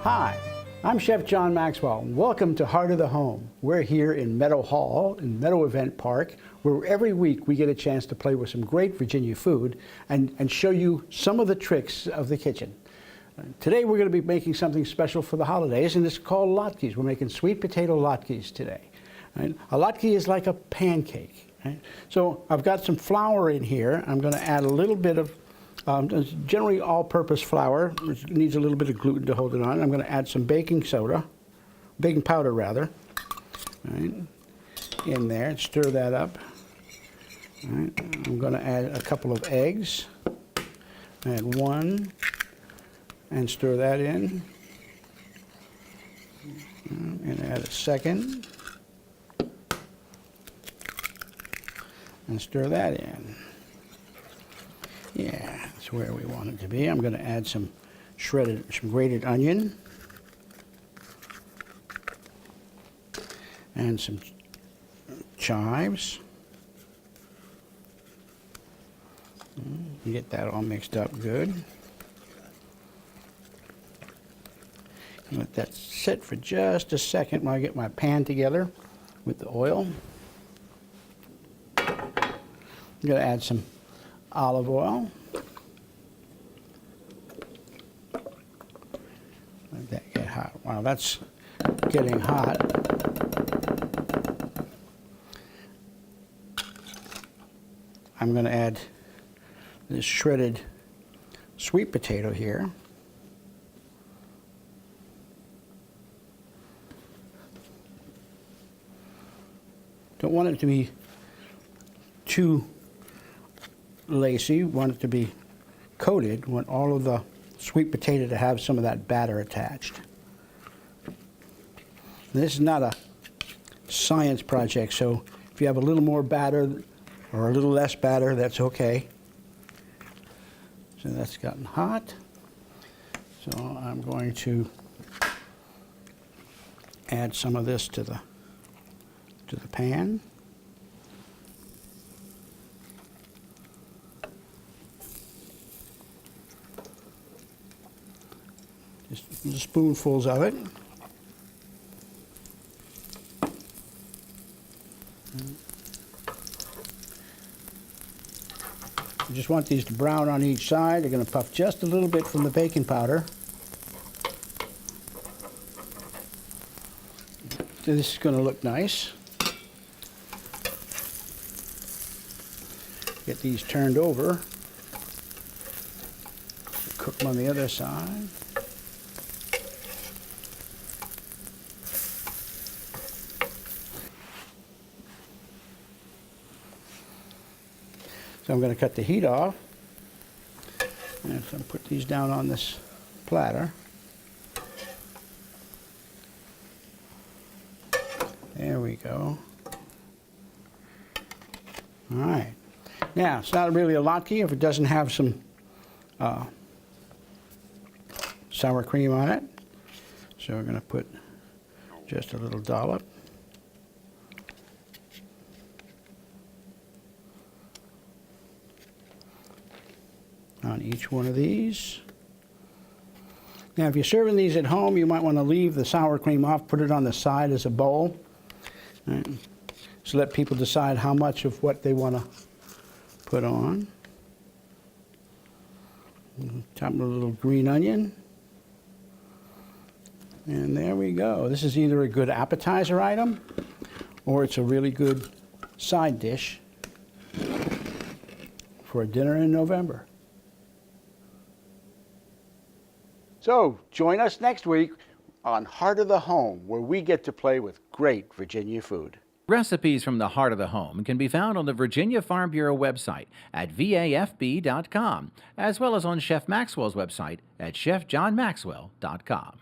Hi, I'm Chef John Maxwell. Welcome to Heart of the Home. We're here in Meadow Hall, in Meadow Event Park, where every week we get a chance to play with some great Virginia food and show you some of the tricks of the kitchen. Today we're going to be making something special for the holidays, and it's called Latkes. We're making sweet potato latkes today. Right? A latke is like a pancake. Right? So I've got some flour in here. I'm going to add a little bit of generally all-purpose flour, which needs a little bit of gluten to hold it on. I'm going to add some baking powder rather, right, in there, and stir that up. Right. I'm going to add a couple of eggs. Add one, and stir that in. And add a second, and stir that in. Yeah, that's where we want it to be. I'm going to add some grated onion and some chives. Get that all mixed up good. Let that sit for just a second while I get my pan together with the oil. I'm going to add some olive oil. Let that get hot. While that's getting hot, I'm going to add this shredded sweet potato here. Don't want it to be too lacy, want it to be coated, want all of the sweet potato to have some of that batter attached. This is not a science project, so if you have a little more batter or a little less batter, that's okay. So that's gotten hot. So I'm going to add some of this to the pan. Just spoonfuls of it. You just want these to brown on each side. They're going to puff just a little bit from the baking powder. So this is going to look nice. Get these turned over. Cook them on the other side. So I'm going to cut the heat off, and so I'm going to put these down on this platter. There we go. All right. Now, it's not really a latke if it doesn't have some sour cream on it. So we're going to put just a little dollop. On each one of these. Now, if you're serving these at home, you might want to leave the sour cream off, put it on the side as a bowl. Right. So let people decide how much of what they want to put on. Top of a little green onion. And there we go. This is either a good appetizer item or it's a really good side dish for a dinner in November. So join us next week on Heart of the Home, where we get to play with great Virginia food. Recipes from the Heart of the Home can be found on the Virginia Farm Bureau website at vafb.com, as well as on Chef Maxwell's website at chefjohnmaxwell.com.